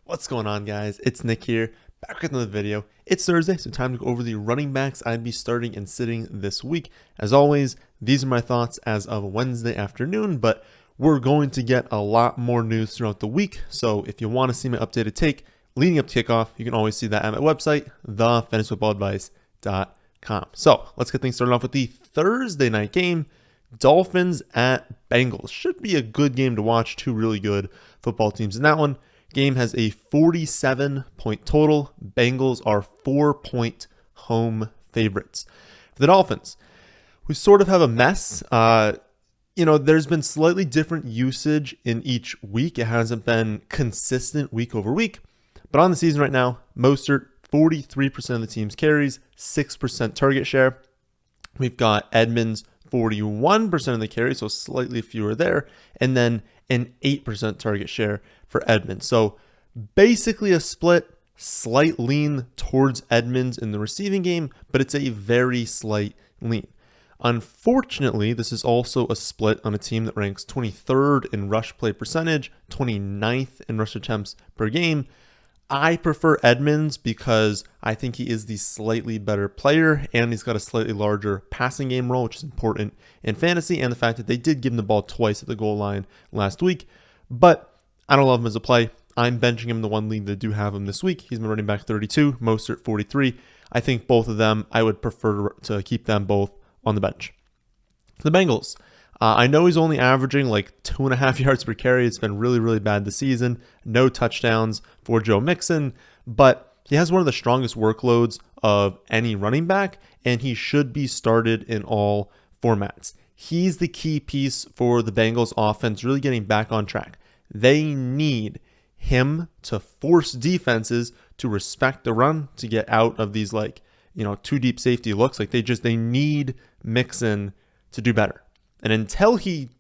What's going on, guys? It's Nick here, back with another video. It's Thursday, so time to go over the running backs I'd be starting and sitting this week. As always, these are my thoughts as of Wednesday afternoon, but we're going to get a lot more news throughout the week. So if you want to see my updated take leading up to kickoff, you can always see that at my website, thefantasyfootballadvice.com. So let's get things started off with the Thursday night game. Dolphins at Bengals. Should be a good game to watch. Two really good football teams in that one. Game has a 47-point total. Bengals are 4-point home favorites. For the Dolphins, we sort of have a mess. There's been slightly different usage in each week. It hasn't been consistent week over week. But on the season right now, Mostert, 43% of the team's carries, 6% target share. We've got Edmonds, 41% of the carries, so slightly fewer there. And then an 8% target share for Edmonds. So basically a split, slight lean towards Edmonds in the receiving game, but it's a very slight lean. Unfortunately, this is also a split on a team that ranks 23rd in rush play percentage, 29th in rush attempts per game. I prefer Edmonds because I think he is the slightly better player and he's got a slightly larger passing game role, which is important in fantasy, and the fact that they did give him the ball twice at the goal line last week. But I don't love him as a play. I'm benching him in the one league that do have him this week. He's been running back 32, Mostert 43. I think both of them, I would prefer to keep them both on the bench. The Bengals. I know he's only averaging like 2.5 yards per carry. It's been really, really bad this season. No touchdowns for Joe Mixon, but he has one of the strongest workloads of any running back, and he should be started in all formats. He's the key piece for the Bengals offense really getting back on track. They need him to force defenses to respect the run, to get out of these two deep safety looks. They need Mixon to do better. And until he,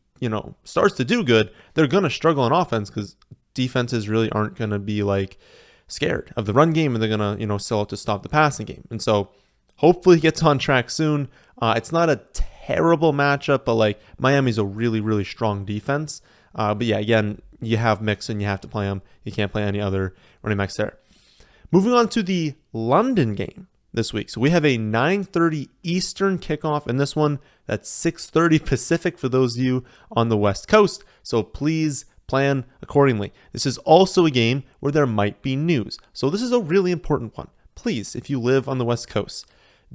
starts to do good, they're going to struggle on offense because defenses really aren't going to be scared of the run game, and they're going to, sell it to stop the passing game. And so hopefully he gets on track soon. It's not a terrible matchup, but Miami's a really, really strong defense. But yeah, again, you have Mixon, you have to play him. You can't play any other running backs there. Moving on to the London game this week. So we have a 9:30 Eastern kickoff in this one. That's 6:30 Pacific for those of you on the West Coast. So please plan accordingly. This is also a game where there might be news. So this is a really important one. Please, if you live on the West Coast,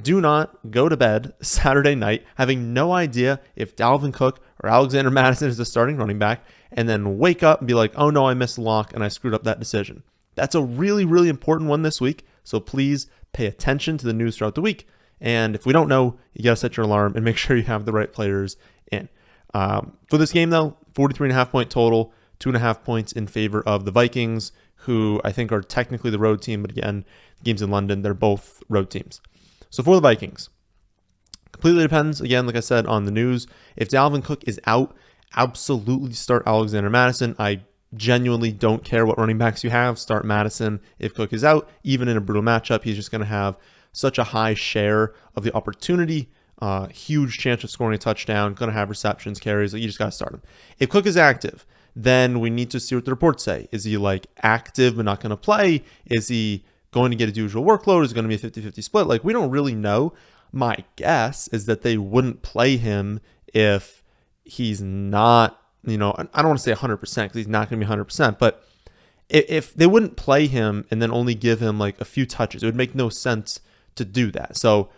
do not go to bed Saturday night having no idea if Dalvin Cook or Alexander Mattison is the starting running back, and then wake up and be like, oh no, I missed the lock and I screwed up that decision. That's a really, really important one this week. So please pay attention to the news throughout the week. And if we don't know, you got to set your alarm and make sure you have the right players in. For this game, though, 43.5-point total, 2.5 points in favor of the Vikings, who I think are technically the road team. But again, the game's in London. They're both road teams. So for the Vikings, completely depends, again, like I said, on the news. If Dalvin Cook is out, absolutely start Alexander Mattison. I genuinely don't care what running backs you have. Start Mattison if Cook is out. Even in a brutal matchup, he's just going to have such a high share of the opportunity, huge chance of scoring a touchdown, going to have receptions, carries. You just got to start him. If Cook is active, then we need to see what the reports say. Is he active but not going to play? Is he going to get his usual workload? Is it going to be a 50-50 split? We don't really know. My guess is that they wouldn't play him if he's not, I don't want to say 100% because he's not going to be 100%, but if they wouldn't play him and then only give him a few touches, it would make no sense to do that. So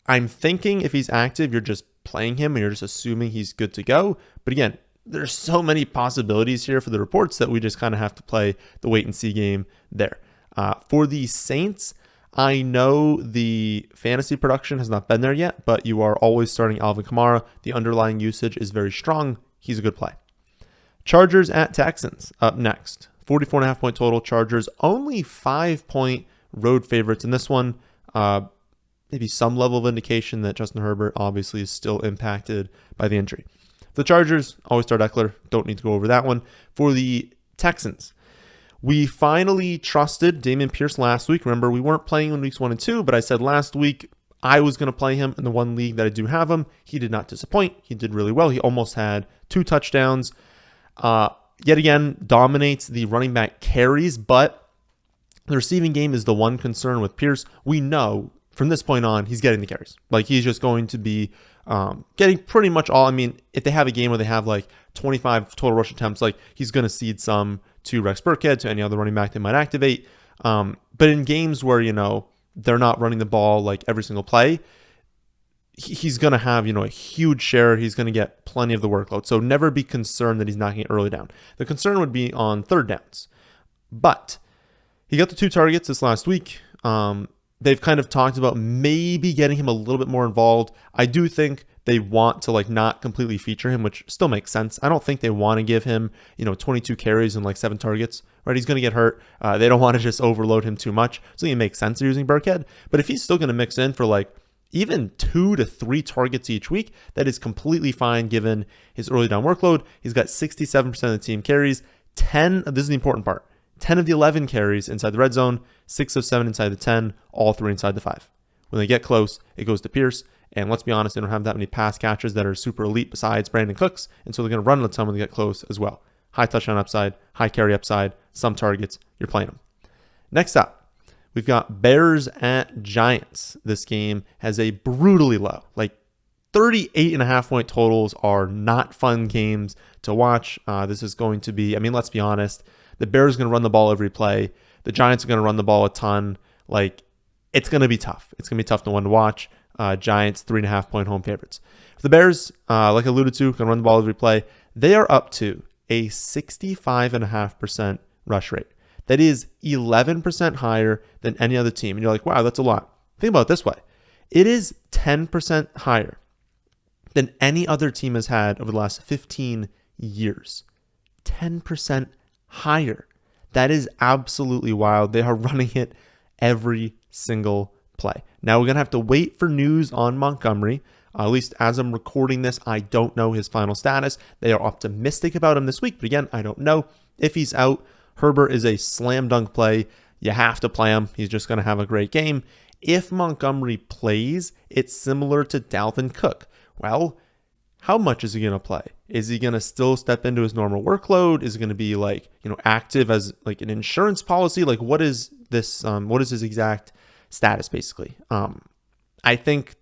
I'm thinking if he's active, you're just playing him and you're just assuming he's good to go. But again, there's so many possibilities here for the reports that we just kind of have to play the wait and see game there. For the Saints, I know the fantasy production has not been there yet, but you are always starting Alvin Kamara. The underlying usage is very strong. He's a good play. Chargers at Texans up next. 44.5-point total. Chargers only 5-point road favorites in this one. Maybe some level of indication that Justin Herbert obviously is still impacted by the injury. For the Chargers, always start Eckler. Don't need to go over that one. For the Texans, we finally trusted Dameon Pierce last week. Remember, we weren't playing in weeks 1 and 2, but I said last week I was going to play him in the one league that I do have him. He did not disappoint. He did really well. He almost had 2 touchdowns. Yet again, dominates the running back carries, but The receiving game is the one concern with Pierce. We know from this point on, he's getting the carries. Like, he's just going to be getting pretty much all. I mean, if they have a game where they have like 25 total rush attempts, like, he's going to cede some to Rex Burkhead, to any other running back they might activate. But in games where, they're not running the ball like every single play, he's going to have, a huge share. He's going to get plenty of the workload. So never be concerned that he's knocking it early down. The concern would be on third downs. But he got the 2 targets this last week. They've kind of talked about maybe getting him a little bit more involved. I do think they want to not completely feature him, which still makes sense. I don't think they want to give him, 22 carries and 7 targets, right? He's going to get hurt. They don't want to just overload him too much. So it makes sense they're using Burkhead. But if he's still going to mix in for even 2 to 3 targets each week, that is completely fine given his early down workload. He's got 67% of the team carries, this is the important part, 10 of the 11 carries inside the red zone, 6 of 7 inside the 10, all 3 inside the 5. When they get close, it goes to Pierce. And let's be honest, they don't have that many pass catchers that are super elite besides Brandon Cooks. And so they're going to run a ton when they get close as well. High touchdown upside, high carry upside, some targets, you're playing them. Next up, we've got Bears at Giants. This game has a brutally low, 38.5 point totals are not fun games to watch. This is going to be, let's be honest, the Bears are going to run the ball every play. The Giants are going to run the ball a ton. It's going to be tough. It's going to be tough to watch. Giants 3.5 point home favorites. For the Bears, like I alluded to, can run the ball every play. They are up to a 65.5% rush rate. That is 11% higher than any other team. And you're like, wow, that's a lot. Think about it this way. It is 10% higher than any other team has had over the last 15 years. 10% higher. That is absolutely wild. They are running it every single play. Now we're going to have to wait for news on Montgomery. At least as I'm recording this, I don't know his final status. They are optimistic about him this week, but again, I don't know. If he's out, Herbert is a slam dunk play. You have to play him. He's just going to have a great game. If Montgomery plays, it's similar to Dalvin Cook. Well, how much is he going to play? Is he going to still step into his normal workload? Is it going to be active as an insurance policy? What is this? What is his exact status basically? I think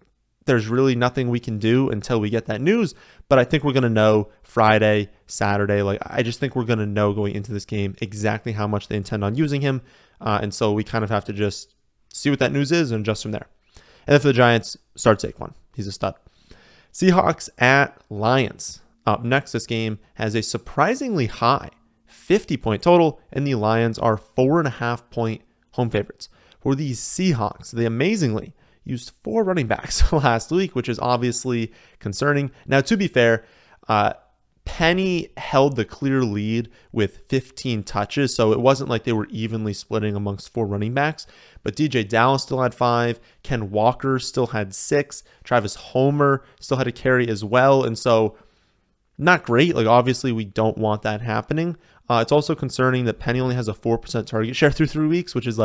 there's really nothing we can do until we get that news, but I think we're going to know Friday, Saturday. I just think we're going to know going into this game exactly how much they intend on using him. And so we kind of have to just see what that news is and adjust from there. And then for the Giants, start Saquon. He's a stud. Seahawks at Lions. Up next, this game has a surprisingly high 50-point total, and the Lions are 4.5 point home favorites. For these Seahawks, they amazingly used 4 running backs last week, which is obviously concerning. Now, to be fair, Penny held the clear lead with 15 touches, so it wasn't like they were evenly splitting amongst 4 running backs. But DJ Dallas still had 5, Ken Walker still had 6, Travis Homer still had a carry as well, and so not great. Obviously, we don't want that happening. It's also concerning that Penny only has a 4% target share through 3 weeks, which is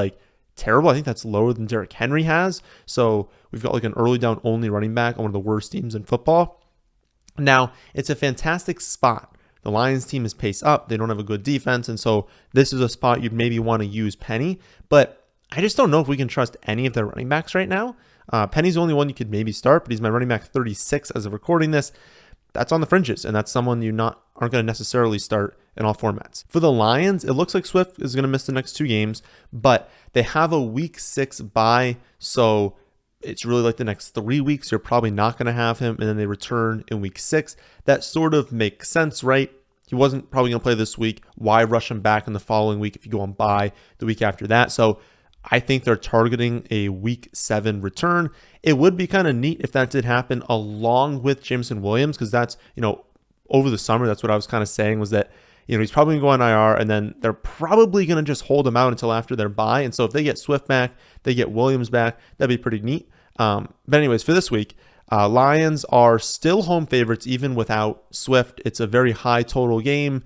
terrible. I think that's lower than Derrick Henry has. So we've got an early down only running back on one of the worst teams in football. Now, it's a fantastic spot. The Lions team is pace up. They don't have a good defense. And so this is a spot you'd maybe want to use Penny. But I just don't know if we can trust any of their running backs right now. Penny's the only one you could maybe start, but he's my running back 36 as of recording this. That's on the fringes, and that's someone you aren't going to necessarily start in all formats. For the Lions, it looks like Swift is going to miss the next 2 games, but they have a week 6 bye, so it's really the next 3 weeks. You're probably not going to have him, and then they return in week 6. That sort of makes sense, right? He wasn't probably going to play this week. Why rush him back in the following week if you go on bye the week after that? So I think they're targeting a week 7 return. It would be kind of neat if that did happen along with Jameson Williams, because that's, over the summer, that's what I was kind of saying was that, he's probably going to go on IR, and then they're probably going to just hold him out until after their bye. And so if they get Swift back, they get Williams back, that'd be pretty neat. But anyways, for this week, Lions are still home favorites even without Swift. It's a very high total game.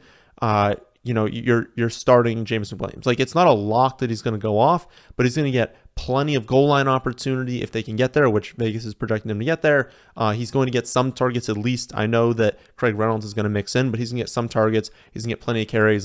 You're starting Jameson Williams. It's not a lock that he's going to go off, but he's going to get plenty of goal line opportunity if they can get there, which Vegas is projecting him to get there. He's going to get some targets at least. I know that Craig Reynolds is going to mix in, but he's going to get some targets. He's going to get plenty of carries.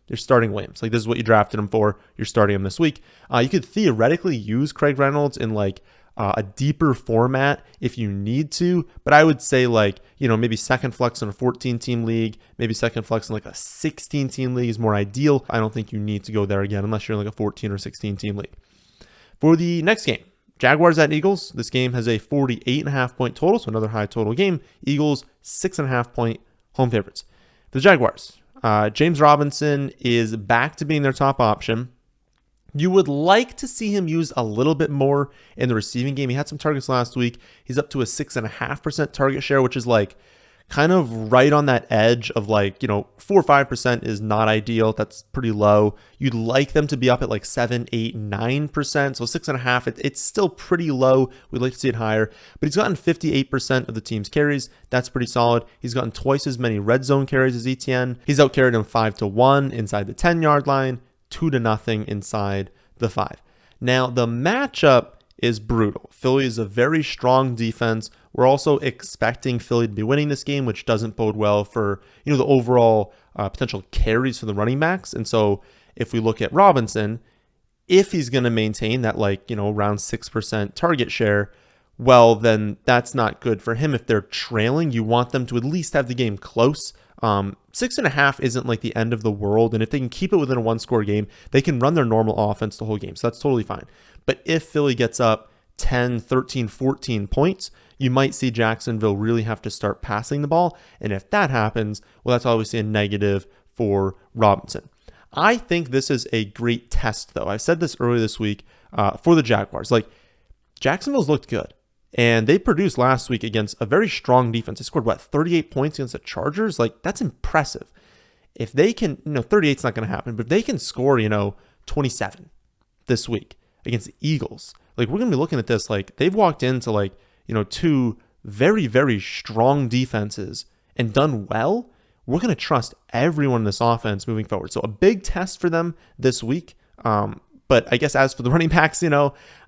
you're starting Williams. Like, this is what you drafted him for. You're starting him this week. You could theoretically use Craig Reynolds in like a deeper format if you need to, but I would say like, maybe second flex in a 14-team league, maybe second flex in like a 16-team league is more ideal. I don't think you need to go there again unless you're in like a 14 or 16-team league. For the next game, Jaguars at Eagles. This game has a 48.5 point total, so another high total game. Eagles 6.5 point home favorites. For the Jaguars, James Robinson is back to being their top option. You would like to see him used a little bit more in the receiving game. He had some targets last week. He's up to a 6.5% target share, which is like kind of right on that edge of like, 4 or 5% is not ideal. That's pretty low. You'd like them to be up at like 7, 8, 9%. So 6.5, it's still pretty low. We'd like to see it higher, but he's gotten 58% of the team's carries. That's pretty solid. He's gotten twice as many red zone carries as ETN. He's outcarried him 5-1 inside the 10-yard line, 2-0 inside the 5. Now the matchup is brutal. Philly is a very strong defense. We're also expecting Philly to be winning this game, which doesn't bode well for, the overall potential carries for the running backs. And so if we look at Robinson, if he's going to maintain that around 6% target share, well, then that's not good for him. If they're trailing, you want them to at least have the game close. 6.5 isn't like the end of the world. And if they can keep it within a 1-score game, they can run their normal offense the whole game. So that's totally fine. But if Philly gets up 10, 13, 14 points, you might see Jacksonville really have to start passing the ball. And if that happens, well, that's obviously a negative for Robinson. I think this is a great test, though. I said this earlier this week for the Jaguars. Like, Jacksonville's looked good. And they produced last week against a very strong defense. They scored, 38 points against the Chargers? Like, that's impressive. If they can, 38's not going to happen, but if they can score, 27 this week against the Eagles, like, we're going to be looking at this, like, they've walked into, two very, very strong defenses and done well. We're going to trust everyone in this offense moving forward. So a big test for them this week. But I guess as for the running backs,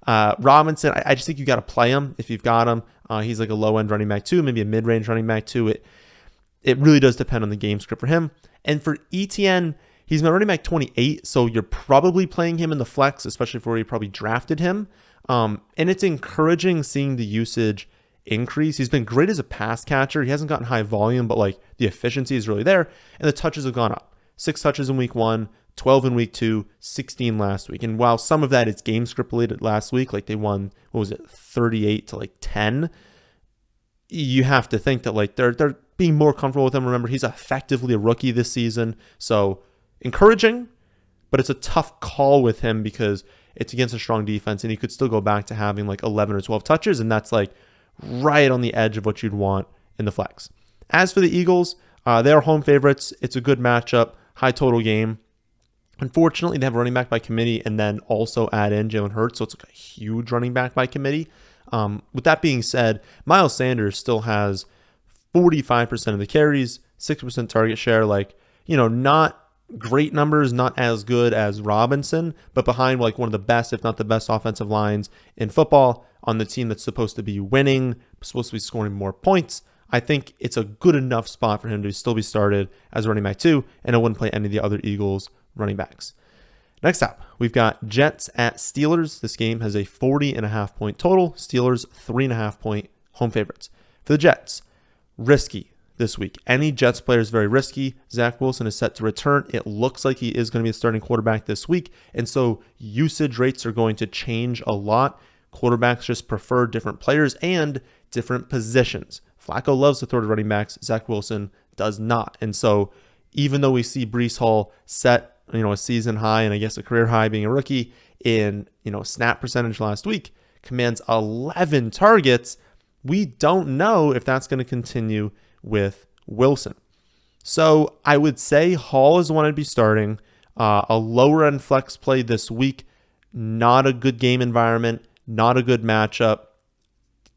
Robinson, I just think you got to play him if you've got him. He's like a low-end running back too, maybe a mid-range running back too. It really does depend on the game script for him. And for ETN, he's my running back 28, so you're probably playing him in the flex, especially for where you probably drafted him. And it's encouraging seeing the usage increase. He's been great as a pass catcher. He hasn't gotten high volume, but the efficiency is really there, and the touches have gone up. 6 touches in week 1. 12 in week 2, 16 last week. And while some of that is game script related last week, like they won, 38-10, you have to think that they're being more comfortable with him. Remember, he's effectively a rookie this season. So encouraging, but it's a tough call with him because it's against a strong defense and he could still go back to having 11 or 12 touches. And that's right on the edge of what you'd want in the flex. As for the Eagles, they are home favorites. It's a good matchup, high total game. Unfortunately, they have a running back by committee and then also add in Jalen Hurts, so it's a huge running back by committee. With that being said, Miles Sanders still has 45% of the carries, 6% target share, not great numbers, not as good as Robinson, but behind one of the best, if not the best offensive lines in football on the team that's supposed to be winning, supposed to be scoring more points. I think it's a good enough spot for him to still be started as a running back too, and I wouldn't play any of the other Eagles running backs. Next up, we've got Jets at Steelers. This game has a 40.5 point total. Steelers 3.5 point home favorites. For the Jets, risky this week. Any Jets player is very risky. Zach Wilson is set to return. It looks like he is going to be a starting quarterback this week, and so usage rates are going to change a lot. Quarterbacks just prefer different players and different positions. Flacco loves to throw to running backs. Zach Wilson does not. And so even though we see Breece Hall set a season high and I guess a career high being a rookie in snap percentage last week, commands 11 targets, we don't know if that's going to continue with Wilson. So I would say Hall is the one I'd be starting. A lower end flex play this week, not a good game environment, not a good matchup.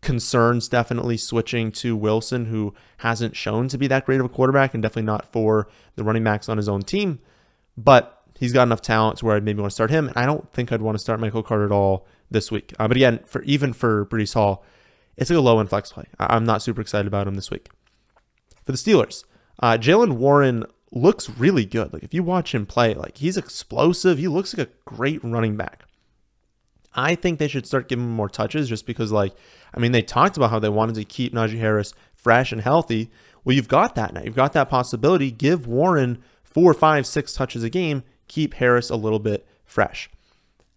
Concerns definitely switching to Wilson, who hasn't shown to be that great of a quarterback and definitely not for the running backs on his own team. But he's got enough talent to where I'd maybe want to start him. And I don't think I'd want to start Michael Carter at all this week. But again, even for Breece Hall, it's a low end flex play. I'm not super excited about him this week. For the Steelers, Jalen Warren looks really good. Like if you watch him play, like he's explosive. He looks like a great running back. I think they should start giving him more touches just because, like, I mean, they talked about how they wanted to keep Najee Harris fresh and healthy. Well, you've got that now. You've got that possibility. Give Warren 4, 5, 6 touches a game. Keep Harris a little bit fresh.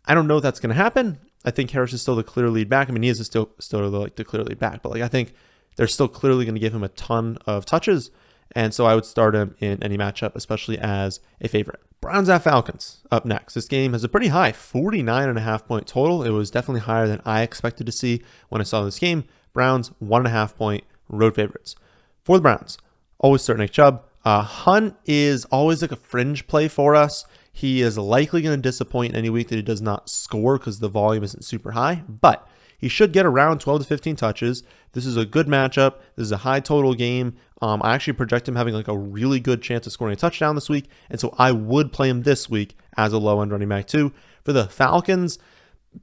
I don't know if that's going to happen. I think Harris is still the clear lead back. I mean, he is still like the clear lead back, but like I think they're still clearly going to give him a ton of touches. And so I would start him in any matchup, especially as a favorite. Browns at Falcons up next. This game has a pretty high 49.5 point total. It was definitely higher than I expected to see when I saw this game. Browns 1.5 point road favorites. For the Browns, always start Nick Chubb. Hunt is always like a fringe play for us. He is likely going to disappoint any week that he does not score because the volume isn't super high, but he should get around 12 to 15 touches. This is a good matchup. This is a high total game. I actually project him having like a really good chance of scoring a touchdown this week, and so I would play him this week as a low-end running back too. For the Falcons,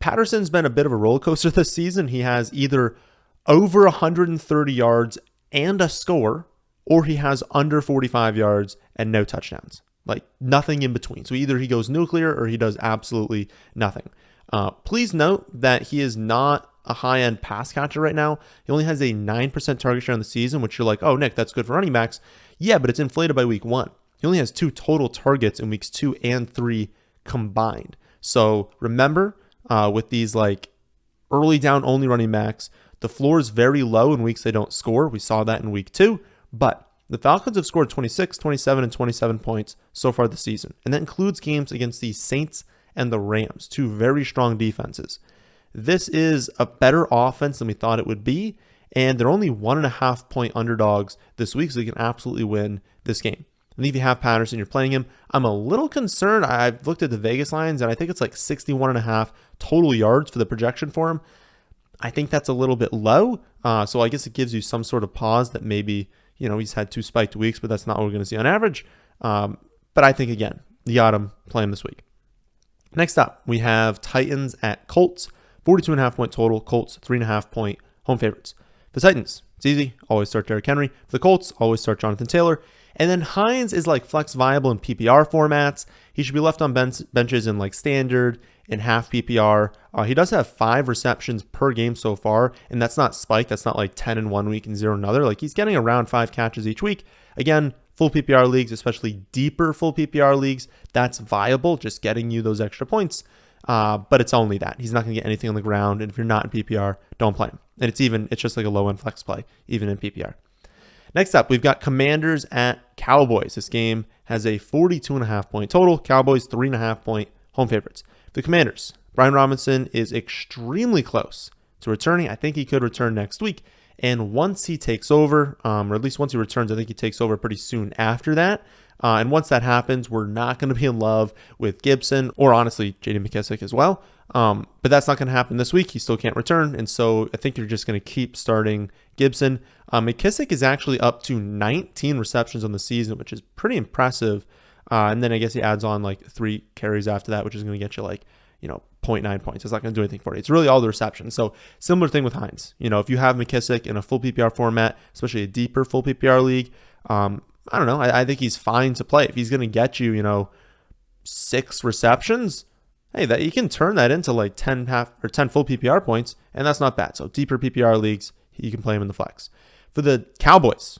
Patterson's been a bit of a roller coaster this season. He has either over 130 yards and a score, or he has under 45 yards and no touchdowns. Like nothing in between. So either he goes nuclear or he does absolutely nothing. Please note that he is not a high-end pass catcher right now. He only has a 9% target share on the season, which you're like, oh, Nick, that's good for running backs. Yeah, but it's inflated by week 1. He only has 2 total targets in weeks 2 and 3 combined. So remember, with these like early down only running backs, the floor is very low in weeks they don't score. We saw that in week 2, but the Falcons have scored 26, 27, and 27 points so far this season. And that includes games against the Saints and the Rams, 2 very strong defenses. This is a better offense than we thought it would be, and they're only 1.5 point underdogs this week, so they can absolutely win this game. And if you have Patterson, you're playing him. I'm a little concerned. I've looked at the Vegas lines, and I think it's like 61.5 total yards for the projection for him. I think that's a little bit low, so I guess it gives you some sort of pause that maybe, you know, he's had 2 spiked weeks, but that's not what we're going to see on average. But I think, again, you got him, play him this week. Next up, we have Titans at Colts. 42.5 point total. Colts, 3.5 point home favorites. The Titans, it's easy. Always start Derrick Henry. For the Colts, always start Jonathan Taylor. And then Hines is like flex viable in PPR formats. He should be left on benches in like standard and half PPR. He does have 5 receptions per game so far, and that's not spiked. That's not like 10 in one week and 0 another. Like he's getting around 5 catches each week. Again, full PPR leagues, especially deeper full PPR leagues, that's viable, just getting you those extra points. But it's only that. He's not going to get anything on the ground, and if you're not in PPR, don't play him. And it's just like a low-end flex play, even in PPR. Next up, we've got Commanders at Cowboys. This game has a 42.5 point total. Cowboys, 3.5 point home favorites. The Commanders, Brian Robinson is extremely close to returning. I think he could return next week. And once he takes over, or at least once he returns, I think he takes over pretty soon after that. And once that happens, we're not going to be in love with Gibson or honestly J.D. McKissic as well. But that's not going to happen this week. He still can't return. And so I think you're just going to keep starting Gibson. McKissic is actually up to 19 receptions on the season, which is pretty impressive. And then I guess he adds on like 3 carries after that, which is going to get you like, 0.9 points. It's not going to do anything for you. It's really all the receptions. So similar thing with Hines. If you have McKissic in a full PPR format, especially a deeper full PPR league, I don't know. I think he's fine to play. If he's going to get you, 6 receptions, hey, that you can turn that into like 10 full PPR points, and that's not bad. So deeper PPR leagues, you can play him in the flex. For the Cowboys,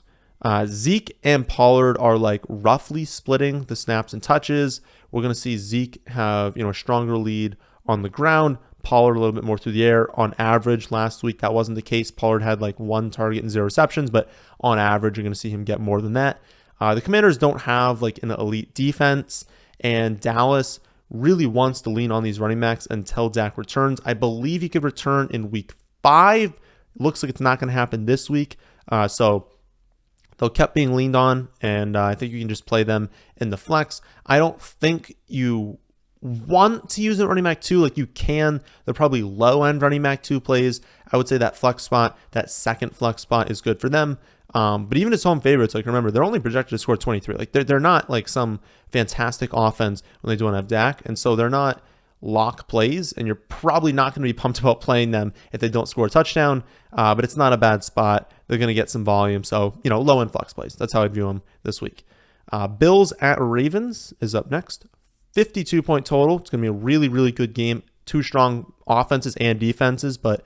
Zeke and Pollard are like roughly splitting the snaps and touches. We're going to see Zeke have, a stronger lead on the ground, Pollard a little bit more through the air. On average, last week, that wasn't the case. Pollard had like 1 target and 0 receptions, but on average, you're going to see him get more than that. The Commanders don't have like an elite defense, and Dallas really wants to lean on these running backs until Dak returns. I believe he could return in week 5. Looks like it's not going to happen this week. So they'll kept being leaned on, and I think you can just play them in the flex. I don't think you want to use a running back 2 like you can. They're probably low-end running back 2 plays. I would say that flex spot, that second flex spot is good for them. But even as home favorites, like remember, they're only projected to score 23. Like they're not like some fantastic offense when they don't have Dak, and so they're not lock plays, and you're probably not going to be pumped about playing them if they don't score a touchdown. But it's not a bad spot. They're going to get some volume, so low-end flex plays. That's how I'd view them this week. Bills at Ravens is up next. 52-point total. It's going to be a really, really good game. Two strong offenses and defenses, but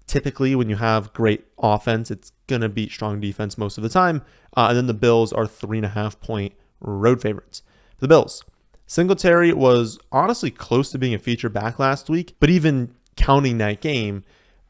typically when you have great offense, it's going to beat strong defense most of the time. And then the Bills are 3.5-point road favorites. For the Bills, Singletary was honestly close to being a feature back last week, but even counting that game,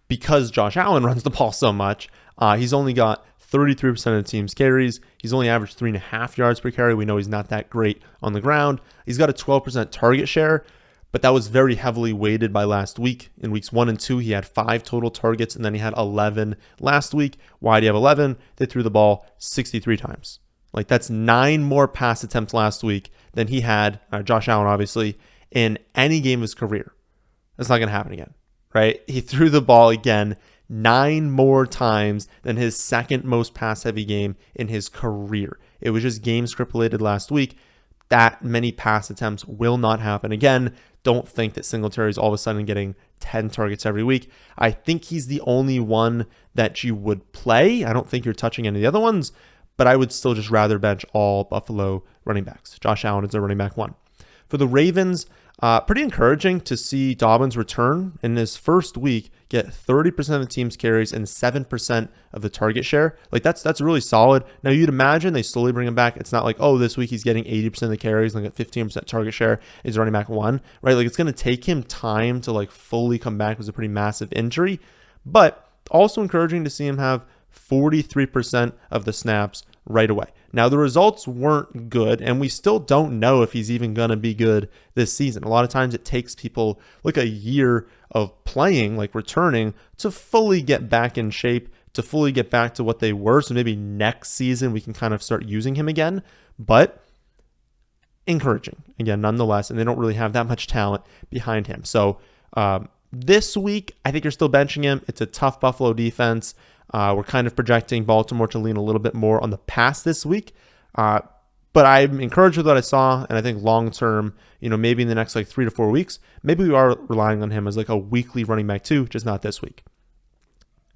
because Josh Allen runs the ball so much, he's only got 33% of the team's carries. He's only averaged 3.5 yards per carry. We know he's not that great on the ground. He's got a 12% target share, but that was very heavily weighted by last week. In weeks 1 and 2, he had 5 total targets, and then he had 11 last week. Why do you have 11? They threw the ball 63 times. Like, that's 9 more pass attempts last week than he had, Josh Allen obviously, in any game of his career. That's not going to happen again, right? He threw the ball again 9 more times than his second most pass-heavy game in his career. It was just game script related last week. That many pass attempts will not happen again. Don't think that Singletary is all of a sudden getting 10 targets every week. I think he's the only one that you would play. I don't think you're touching any of the other ones, but I would still just rather bench all Buffalo running backs. Josh Allen is their running back 1. For the Ravens, pretty encouraging to see Dobbins return in his first week, get 30% of the team's carries and 7% of the target share. Like, that's really solid. Now, you'd imagine they slowly bring him back. It's not like, oh, this week he's getting 80% of the carries and like a 15% target share. He's running back 1, right? Like, it's going to take him time to like fully come back. It was a pretty massive injury, but also encouraging to see him have 43% of the snaps right away. Now, the results weren't good, and we still don't know if he's even going to be good this season. A lot of times it takes people like a year of playing, like returning, to fully get back in shape, to fully get back to what they were. So maybe next season we can kind of start using him again, but encouraging again, nonetheless, and they don't really have that much talent behind him. So this week, I think you're still benching him. It's a tough Buffalo defense. We're kind of projecting Baltimore to lean a little bit more on the pass this week. But I'm encouraged with what I saw, and I think long-term, maybe in the next like 3 to 4 weeks, maybe we are relying on him as like a weekly running back too, just not this week.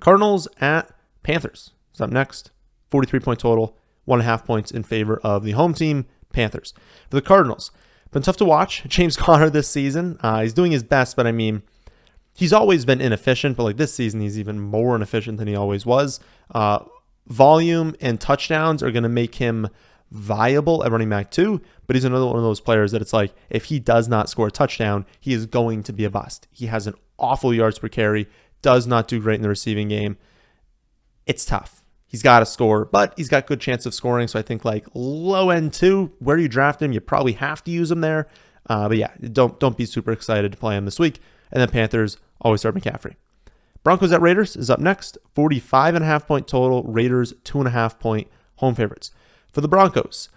Cardinals at Panthers is up next. 43-point total, 1.5 points in favor of the home team, Panthers. For the Cardinals, been tough to watch. James Conner this season, he's doing his best, but I mean, he's always been inefficient, but like this season, he's even more inefficient than he always was. Volume and touchdowns are going to make him viable at running back 2, but he's another one of those players that it's like, if he does not score a touchdown, he is going to be a bust. He has an awful yards per carry, does not do great in the receiving game. It's tough. He's got to score, but he's got good chance of scoring. So I think like low end 2, where you draft him, you probably have to use him there. But yeah, don't be super excited to play him this week. And then Panthers always start McCaffrey. Broncos at Raiders is up next. 45.5-point total. Raiders 2.5-point home favorites. For the Broncos,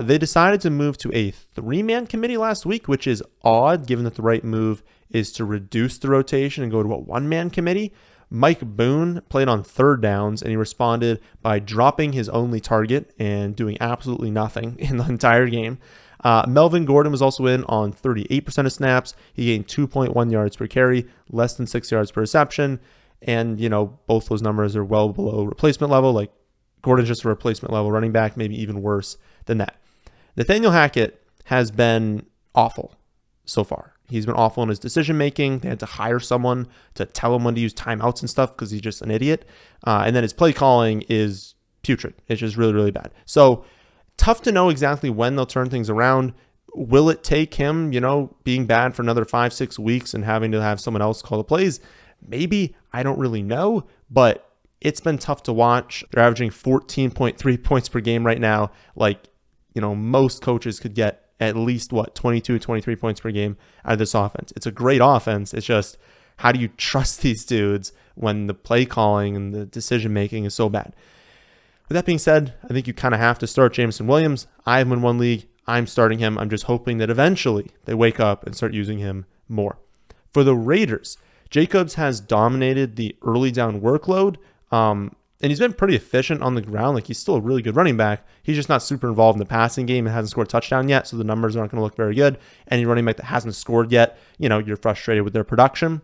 they decided to move to a 3-man committee last week, which is odd given that the right move is to reduce the rotation and go to a 1-man committee. Mike Boone played on 3rd downs, and he responded by dropping his only target and doing absolutely nothing in the entire game. Melvin Gordon was also in on 38% of snaps. He gained 2.1 yards per carry, less than 6 yards per reception. And, both those numbers are well below replacement level. Like, Gordon's just a replacement level running back, maybe even worse than that. Nathaniel Hackett has been awful so far. He's been awful in his decision making. They had to hire someone to tell him when to use timeouts and stuff because he's just an idiot. And then his play calling is putrid. It's just really, really bad. So tough to know exactly when they'll turn things around. Will it take him, being bad for another 5-6 weeks and having to have someone else call the plays? Maybe. I don't really know, but it's been tough to watch. They're averaging 14.3 points per game right now. Like, most coaches could get at least 22, 23 points per game out of this offense. It's a great offense. It's just, how do you trust these dudes when the play calling and the decision making is so bad? With that being said, I think you kind of have to start Jameson Williams. I have him in one league. I'm starting him. I'm just hoping that eventually they wake up and start using him more. For the Raiders, Jacobs has dominated the early down workload. And he's been pretty efficient on the ground. Like, he's still a really good running back. He's just not super involved in the passing game and hasn't scored a touchdown yet, so the numbers aren't going to look very good. Any running back that hasn't scored yet, you're frustrated with their production.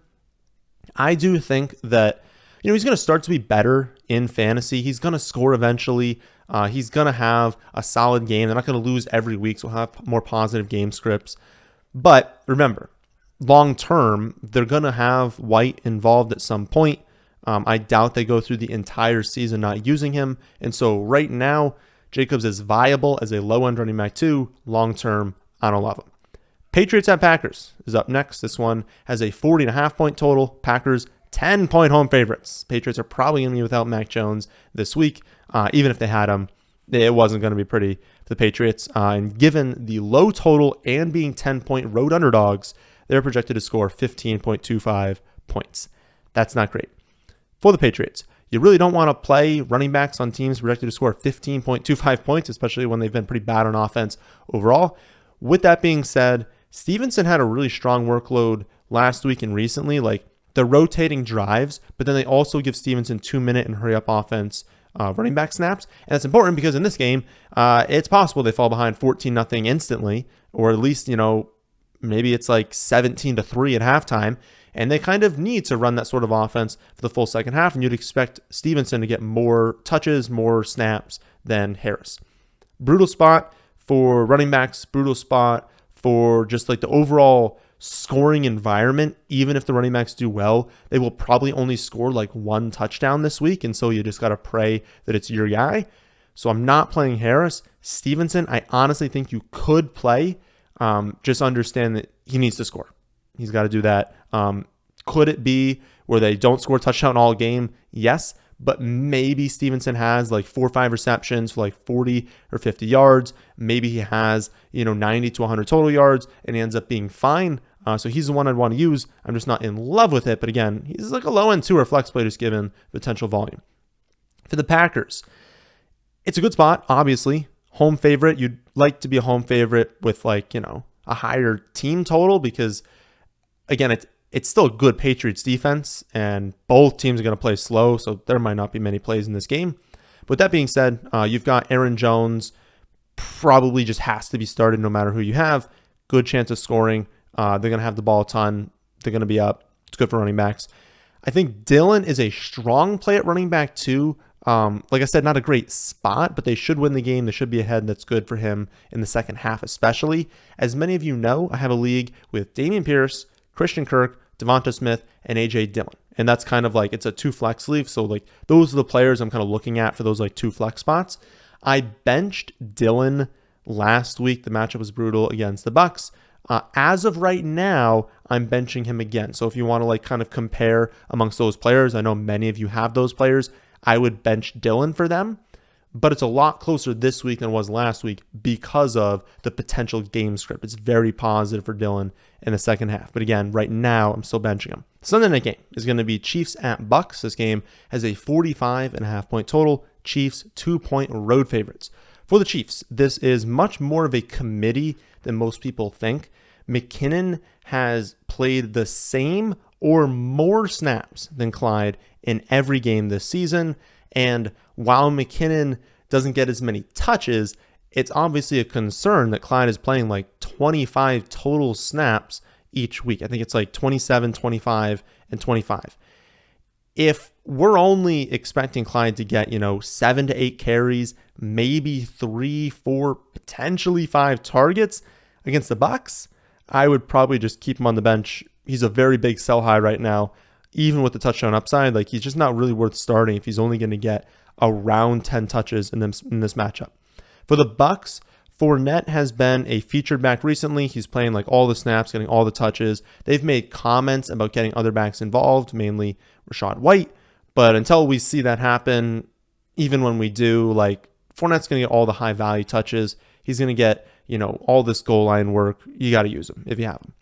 I do think that, he's going to start to be better in fantasy. He's going to score eventually. He's going to have a solid game. They're not going to lose every week, so he'll have more positive game scripts. But remember, long term, they're going to have White involved at some point. I doubt they go through the entire season not using him. And so right now, Jacobs is viable as a low-end running back too. Long term, I don't love him. Patriots at Packers is up next. This one has a 40.5-point total. Packers 10-point home favorites. Patriots are probably going to be without Mac Jones this week. Even if they had him, it wasn't going to be pretty for the Patriots. And given the low total and being 10-point road underdogs, they're projected to score 15.25 points. That's not great. For the Patriots, you really don't want to play running backs on teams projected to score 15.25 points, especially when they've been pretty bad on offense overall. With that being said, Stevenson had a really strong workload last week and recently. Like, they're rotating drives, but then they also give Stevenson 2-minute and hurry up offense running back snaps. And that's important because in this game, it's possible they fall behind 14-0 instantly, or at least, maybe it's like 17-3 at halftime. And they kind of need to run that sort of offense for the full second half. And you'd expect Stevenson to get more touches, more snaps than Harris. Brutal spot for running backs, brutal spot for just like the overall scoring environment. Even if the running backs do well, they will probably only score like one touchdown this week. And so you just got to pray that it's your guy. So I'm not playing Harris. Stevenson, I honestly think you could play. Just understand that he needs to score. He's got to do that. Could it be where they don't score a touchdown all game? Yes, but maybe Stevenson has like 4 or 5 receptions for like 40 or 50 yards. Maybe he has, 90 to 100 total yards and he ends up being fine. So he's the one I'd want to use. I'm just not in love with it. But again, he's like a low end 2 or flex play just given potential volume. For the Packers, it's a good spot, obviously. Home favorite. You'd like to be a home favorite with like, a higher team total because, again, it's still a good Patriots defense and both teams are going to play slow, so there might not be many plays in this game. But with that being said, you've got Aaron Jones, probably just has to be started no matter who you have. Good chance of scoring. They're going to have the ball a ton. They're going to be up. It's good for running backs. I think Dillon is a strong play at running back too. Like I said, not a great spot, but they should win the game. They should be ahead. That's good for him in the second half, especially. As many of you know, I have a league with Dameon Pierce, Christian Kirk, Devonta Smith, and A.J. Dillon. And that's kind of like, it's a 2 flex league. So like those are the players I'm kind of looking at for those like 2 flex spots. I benched Dillon last week. The matchup was brutal against the Bucs. As of right now, I'm benching him again. So if you want to like kind of compare amongst those players, I know many of you have those players. I would bench Dillon for them. But it's a lot closer this week than it was last week because of the potential game script. It's very positive for Dillon in the second half. But again, right now, I'm still benching him. Sunday night game is going to be Chiefs at Bucs. This game has a 45.5-point total. Chiefs 2-point road favorites. For the Chiefs, this is much more of a committee than most people think. McKinnon has played the same or more snaps than Clyde in every game this season. And while McKinnon doesn't get as many touches, it's obviously a concern that Clyde is playing like 25 total snaps each week. I think it's like 27, 25, and 25. If we're only expecting Clyde to get, 7 to 8 carries, maybe 3, 4, potentially 5 targets against the Bucs, I would probably just keep him on the bench. He's a very big sell high right now. Even with the touchdown upside, like he's just not really worth starting if he's only going to get around 10 touches in this matchup. For the Bucs, Fournette has been a featured back recently. He's playing like all the snaps, getting all the touches. They've made comments about getting other backs involved, mainly Rachaad White. But until we see that happen, even when we do, like Fournette's going to get all the high value touches. He's going to get, all this goal line work. You got to use him if you have him.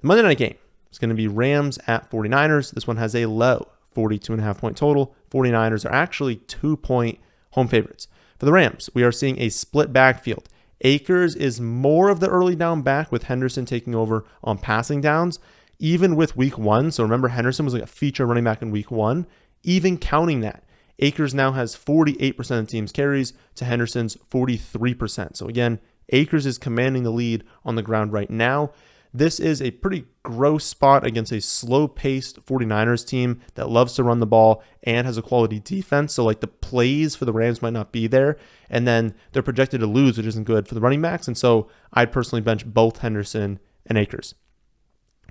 The Monday night game. It's going to be Rams at 49ers. This one has a low 42.5-point total. 49ers are actually 2-point home favorites. For the Rams, we are seeing a split backfield. Akers is more of the early down back with Henderson taking over on passing downs, even with week 1. So remember, Henderson was like a feature running back in week 1. Even counting that, Akers now has 48% of the team's carries to Henderson's 43%. So again, Akers is commanding the lead on the ground right now. this is a pretty gross spot against a slow-paced 49ers team that loves to run the ball and has a quality defense. So like the plays for the Rams might not be there. And then they're projected to lose, which isn't good for the running backs. And so I'd personally bench both Henderson and Akers.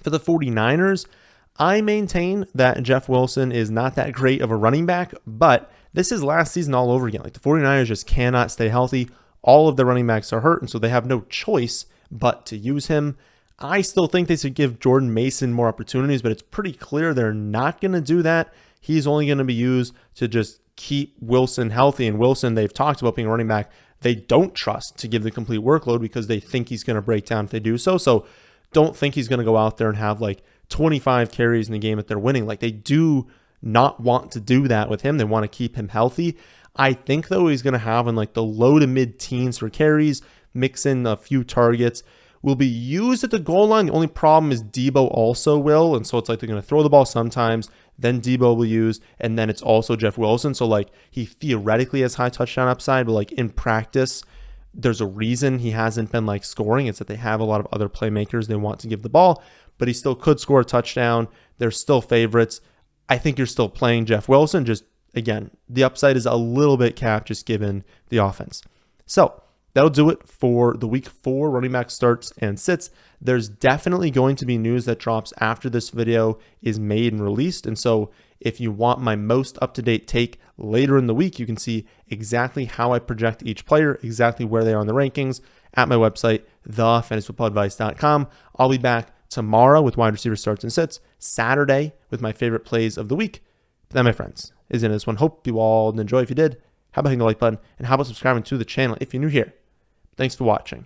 For the 49ers, I maintain that Jeff Wilson is not that great of a running back, but this is last season all over again. Like the 49ers just cannot stay healthy. All of their running backs are hurt, and so they have no choice but to use him. I still think they should give Jordan Mason more opportunities, but it's pretty clear they're not going to do that. He's only going to be used to just keep Wilson healthy. And Wilson, they've talked about being a running back, they don't trust to give the complete workload because they think he's going to break down if they do so. So don't think he's going to go out there and have like 25 carries in the game that they're winning. Like they do not want to do that with him. They want to keep him healthy. I think, though, he's going to have in like the low to mid-teens for carries, mix in a few targets. Will be used at the goal line. The only problem is Debo also will. And so it's like they're going to throw the ball sometimes, then Debo will use, and then it's also Jeff Wilson. So like he theoretically has high touchdown upside, but like in practice, there's a reason he hasn't been like scoring. It's that they have a lot of other playmakers they want to give the ball, but he still could score a touchdown. They're still favorites. I think you're still playing Jeff Wilson. Just again, the upside is a little bit capped just given the offense. So that'll do it for the week 4 running back starts and sits. There's definitely going to be news that drops after this video is made and released. And so if you want my most up-to-date take later in the week, you can see exactly how I project each player, exactly where they are in the rankings at my website, thefantasyfootballadvice.com. I'll be back tomorrow with wide receiver starts and sits, Saturday with my favorite plays of the week. But that, my friends, is in this one. Hope you all enjoy. If you did, how about hitting the like button, and how about subscribing to the channel if you're new here? Thanks for watching.